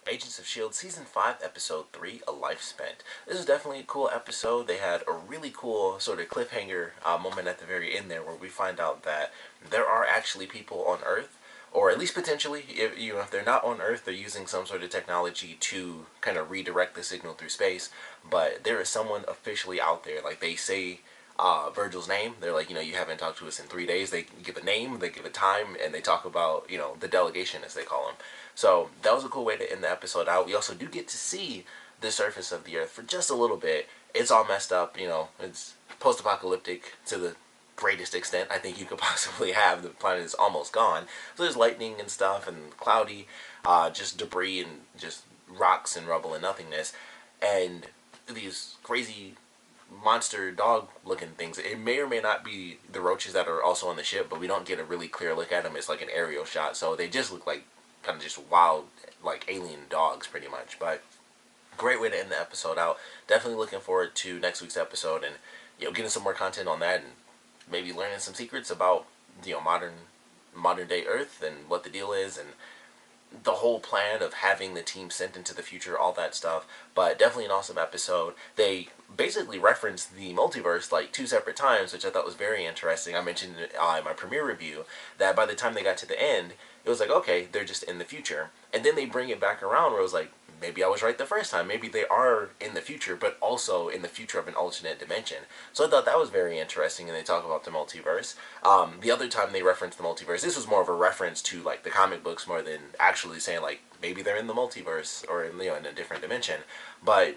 Agents of S.H.I.E.L.D. Season 5, Episode 3, A Life Spent. This is definitely a cool episode. They had a really cool sort of cliffhanger moment at the very end there where we find out that there are actually people on Earth, or at least potentially, if they're not on Earth, they're using some sort of technology to kind of redirect the signal through space, but there is someone officially out there. Like, they say Virgil's name. They're like, you haven't talked to us in 3 days. They give a name, they give a time, and they talk about, the delegation, as they call them. So that was a cool way to end the episode out. We also do get to see the surface of the Earth for just a little bit. It's all messed up, it's post-apocalyptic to the greatest extent I think you could possibly have. The planet is almost gone. So there's lightning and stuff and cloudy, just debris and just rocks and rubble and nothingness. And these crazy monster dog looking things. It may or may not be the roaches that are also on the ship, but we don't get a really clear look at them. It's like an aerial shot, so they just look like kind of just wild, like alien dogs pretty much. But great way to end the episode out. Definitely looking forward to next week's episode and getting some more content on that and maybe learning some secrets about modern day Earth and what the deal is and the whole plan of having the team sent into the future, all that stuff. But definitely an awesome episode. They basically referenced the multiverse like 2 separate times, which I thought was very interesting. I mentioned in my premiere review that by the time they got to the end, it was like, okay, they're just in the future. And then they bring it back around where it was like, maybe I was right the first time. Maybe they are in the future, but also in the future of an alternate dimension. So I thought that was very interesting, and they talk about the multiverse. The other time they referenced the multiverse, this was more of a reference to like the comic books more than actually saying like maybe they're in the multiverse or in a different dimension. But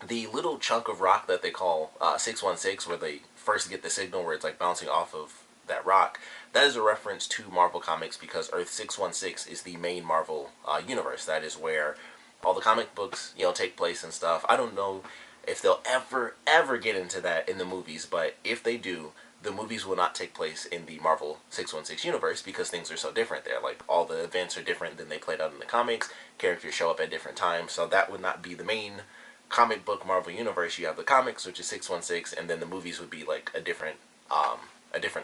the little chunk of rock that they call 616, where they first get the signal where it's like bouncing off of that rock, that is a reference to Marvel Comics because Earth 616 is the main Marvel universe. That is where all the comic books, take place and stuff. I don't know if they'll ever get into that in the movies, but if they do, the movies will not take place in the Marvel 616 universe because things are so different there. Like, all the events are different than they played out in the comics. Characters show up at different times, so that would not be the main comic book Marvel universe. You have the comics, which is 616, and then the movies would be like a different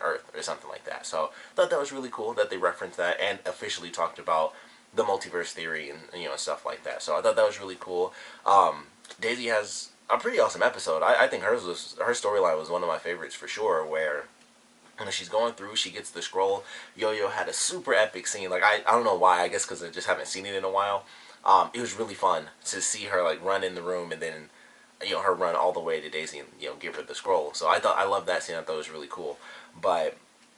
Earth or something like that. So I thought that was really cool that they referenced that and officially talked about the multiverse theory and stuff like that. So I thought that was really cool. Daisy has a pretty awesome episode. I think her storyline was one of my favorites for sure. Where when she's going through, she gets the scroll. Yo-Yo had a super epic scene. Like, I don't know why. I guess because I just haven't seen it in a while. It was really fun to see her like run in the room and then her run all the way to Daisy and give her the scroll. So I loved that scene. I thought it was really cool. But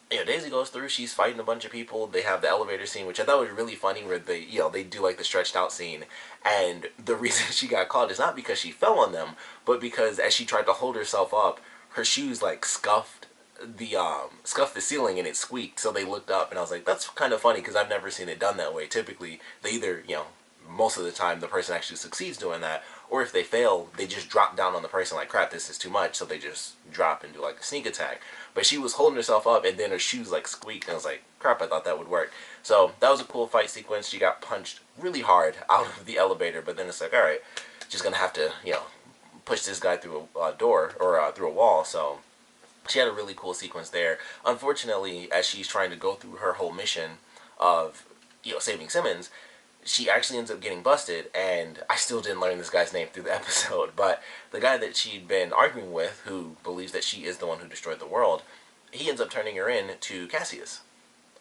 Daisy goes through. She's fighting a bunch of people. They have the elevator scene, which I thought was really funny, where they do like the stretched out scene. And the reason she got caught is not because she fell on them, but because as she tried to hold herself up, her shoes like scuffed the ceiling and it squeaked. So they looked up, and I was like, that's kind of funny because I've never seen it done that way. Typically, they either most of the time the person actually succeeds doing that, or if they fail, they just drop down on the person like, crap, this is too much, so they just drop and do like a sneak attack. But she was holding herself up, and then her shoes like squeaked, and I was like, crap, I thought that would work. So that was a cool fight sequence. She got punched really hard out of the elevator, but then it's like, alright, just gonna have to, push this guy through a door, or through a wall. So she had a really cool sequence there. Unfortunately, as she's trying to go through her whole mission of, saving Simmons, she actually ends up getting busted, and I still didn't learn this guy's name through the episode, but the guy that she'd been arguing with, who believes that she is the one who destroyed the world, he ends up turning her in to Cassius.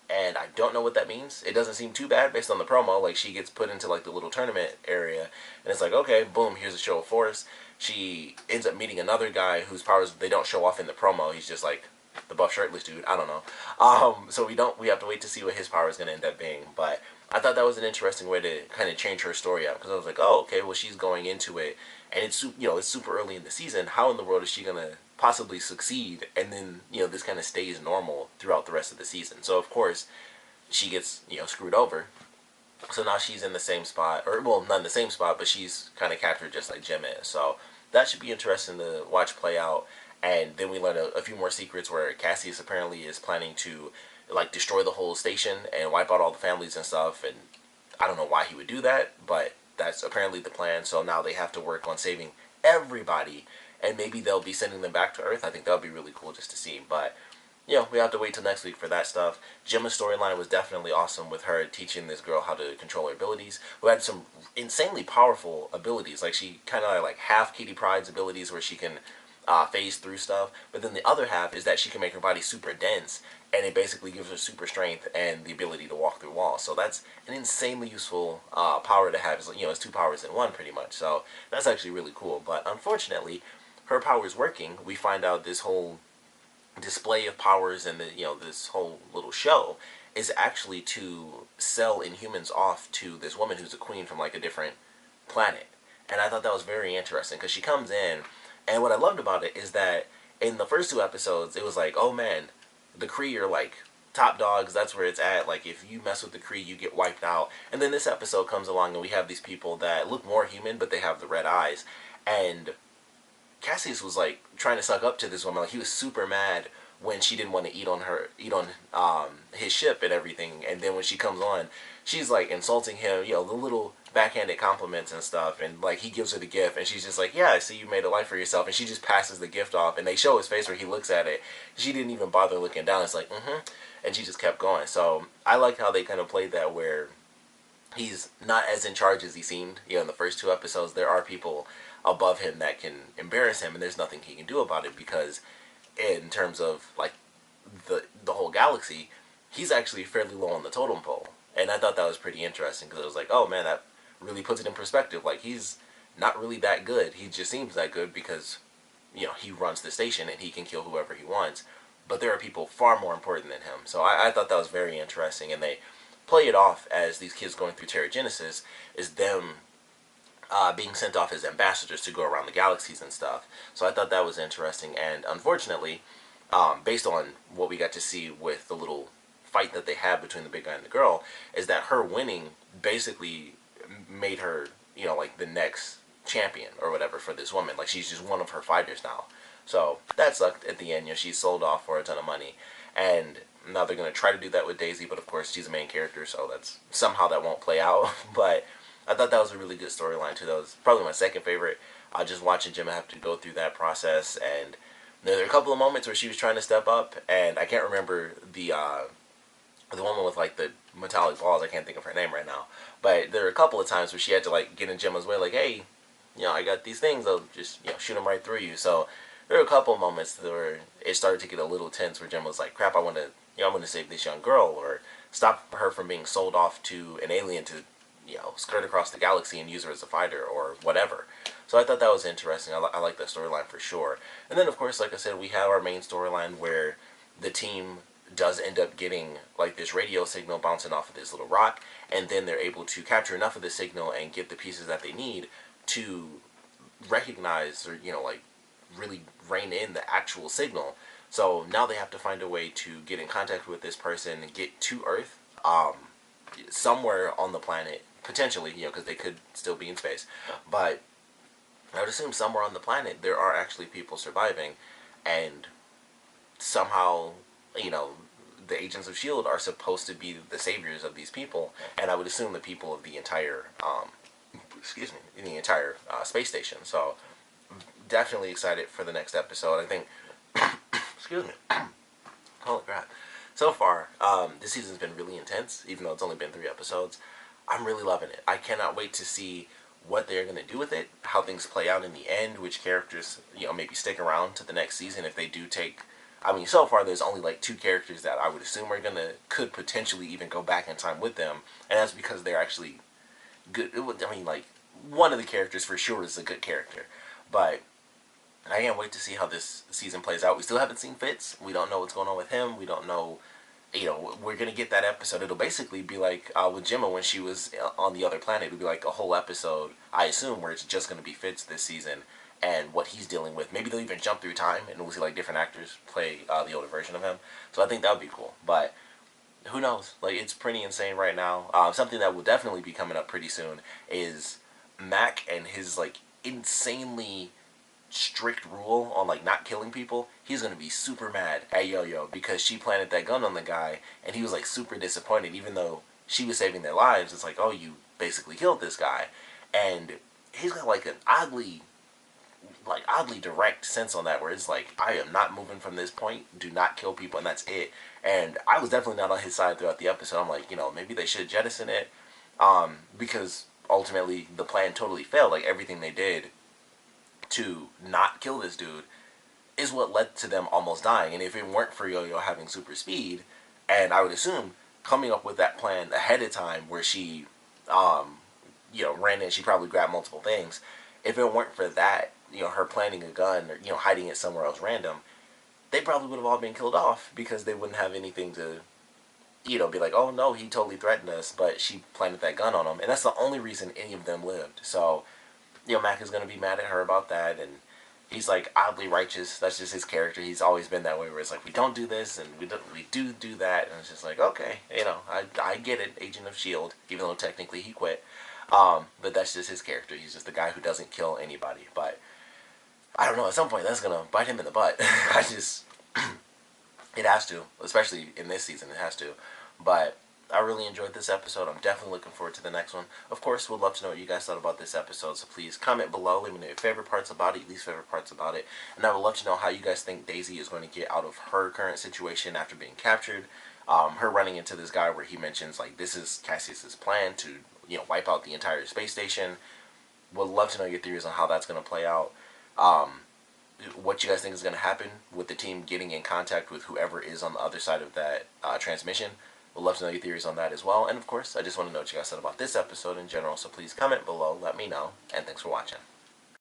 And I don't know what that means. It doesn't seem too bad based on the promo. Like, she gets put into like the little tournament area, and it's like, okay, boom, here's a show of force. She ends up meeting another guy whose powers they don't show off in the promo. He's just like the buff shirtless dude. I don't know. So we have to wait to see what his power is going to end up being. But I thought that was an interesting way to kind of change her story out, because I was like, oh, okay, well, she's going into it, and it's it's super early in the season. How in the world is she gonna possibly succeed? And then this kind of stays normal throughout the rest of the season. So of course she gets screwed over. So now she's in the same spot, or well, not in the same spot, but she's kind of captured just like Jemma is. So that should be interesting to watch play out. And then we learn a few more secrets where Cassius apparently is planning to like destroy the whole station and wipe out all the families and stuff, and I don't know why he would do that, but that's apparently the plan. So now they have to work on saving everybody, and maybe they'll be sending them back to Earth. I think that would be really cool just to see. But we have to wait till next week for that stuff. Gemma's storyline was definitely awesome, with her teaching this girl how to control her abilities. We had some insanely powerful abilities. Like she kind of like half Kitty Pryde's abilities where she can phase through stuff, but then the other half is that she can make her body super dense, and it basically gives her super strength and the ability to walk through walls. So that's an insanely useful power to have. It's two powers in one pretty much. So that's actually really cool. But unfortunately, her power is working. We find out this whole display of powers and this whole little show is actually to sell Inhumans off to this woman who's a queen from like a different planet. And I thought that was very interesting because she comes in, and what I loved about it is that in the first two episodes, it was like, oh man, the Kree are like top dogs. That's where it's at. Like if you mess with the Kree, you get wiped out. And then this episode comes along, and we have these people that look more human, but they have the red eyes. And Cassius was like trying to suck up to this woman. Like he was super mad when she didn't want to eat on his ship and everything. And then when she comes on, she's like insulting him, the little backhanded compliments and stuff. And like he gives her the gift, and she's just like, yeah, I see you made a life for yourself. And she just passes the gift off, and they show his face where he looks at it. She didn't even bother looking down. It's like, and she just kept going. So I liked how they kind of played that, where he's not as in charge as he seemed. In the first two episodes, there are people above him that can embarrass him, and there's nothing he can do about it, because in terms of like the whole galaxy, he's actually fairly low on the totem pole. And I thought that was pretty interesting, because it was like, oh man, that really puts it in perspective. Like he's not really that good. He just seems that good because he runs the station and he can kill whoever he wants. But there are people far more important than him. So I thought that was very interesting, and they play it off as these kids going through Terrigenesis is them being sent off as ambassadors to go around the galaxies and stuff. So I thought that was interesting, and unfortunately, based on what we got to see with the little fight that they had between the big guy and the girl, is that her winning basically made her, like the next champion or whatever for this woman. Like she's just one of her fighters now. So that sucked at the end. She's sold off for a ton of money, and now they're gonna try to do that with Daisy, but of course she's a main character, so that's somehow that won't play out. But I thought that was a really good storyline too. That was probably my second favorite. Just watching Jemma have to go through that process, and there were a couple of moments where she was trying to step up, and I can't remember the woman with like the metallic balls. I can't think of her name right now, but there were a couple of times where she had to like get in Jemma's way, like, hey, I got these things. I'll just shoot them right through you. So there were a couple of moments where it started to get a little tense, where Jemma was like, crap, I want to save this young girl, or stop her from being sold off to an alien to skirt across the galaxy and use her as a fighter or whatever. So I thought that was interesting. I like that storyline for sure. And then, of course, like I said, we have our main storyline where the team does end up getting like this radio signal bouncing off of this little rock, and then they're able to capture enough of the signal and get the pieces that they need to recognize, or like really rein in the actual signal. So now they have to find a way to get in contact with this person and get to Earth, somewhere on the planet, potentially, because they could still be in space. But I would assume somewhere on the planet there are actually people surviving, and somehow, the agents of S.H.I.E.L.D. are supposed to be the saviors of these people, and I would assume the people of the entire, the entire space station. So definitely excited for the next episode. I think, excuse me, holy crap. So far, this season's been really intense, even though it's only been 3 episodes. I'm really loving it. I cannot wait to see what they're going to do with it, how things play out in the end, which characters, maybe stick around to the next season if they do take... I mean, so far there's only like 2 characters that I would assume could potentially even go back in time with them, and that's because they're actually good. I mean, like, one of the characters for sure is a good character, but I can't wait to see how this season plays out. We still haven't seen Fitz. We don't know what's going on with him. We don't know, we're going to get that episode. It'll basically be like with Jemma when she was on the other planet. It'll be like a whole episode, I assume, where it's just going to be Fitz this season and what he's dealing with. Maybe they'll even jump through time and we'll see like different actors play the older version of him. So I think that would be cool. But who knows? Like, it's pretty insane right now. Something that will definitely be coming up pretty soon is Mac and his like insanely strict rule on like not killing people. He's gonna be super mad at Yo-Yo because she planted that gun on the guy, and he was like super disappointed, even though she was saving their lives. It's like, oh, you basically killed this guy. And he's got like an oddly direct sense on that, where it's like, I am not moving from this point, do not kill people, and that's it. And I was definitely not on his side throughout the episode. I'm like, maybe they should jettison it, because ultimately the plan totally failed. Like, everything they did to not kill this dude is what led to them almost dying. And if it weren't for Yo-Yo having super speed, and I would assume coming up with that plan ahead of time where she, ran in, she probably grabbed multiple things. If it weren't for that, her planting a gun or, hiding it somewhere else random, they probably would have all been killed off because they wouldn't have anything to, be like, oh no, he totally threatened us, but she planted that gun on him. And that's the only reason any of them lived. So, Mac is going to be mad at her about that, and he's like oddly righteous. That's just his character. He's always been that way, where it's like, we don't do this and we do that, and it's just like, okay, I get it, Agent of S.H.I.E.L.D, even though technically he quit. But that's just his character. He's just the guy who doesn't kill anybody. But I don't know. At some point, that's gonna bite him in the butt. It has to, especially in this season. It has to. But I really enjoyed this episode. I'm definitely looking forward to the next one. Of course, we'd love to know what you guys thought about this episode, so please comment below. Let me know your favorite parts about it, your least favorite parts about it. And I would love to know how you guys think Daisy is going to get out of her current situation after being captured. Her running into this guy where he mentions, like, this is Cassius's plan to, wipe out the entire space station. Would love to know your theories on how that's going to play out. What you guys think is going to happen with the team getting in contact with whoever is on the other side of that transmission. We'd love to know your theories on that as well. And of course, I just want to know what you guys thought about this episode in general, so please comment below, let me know, and thanks for watching.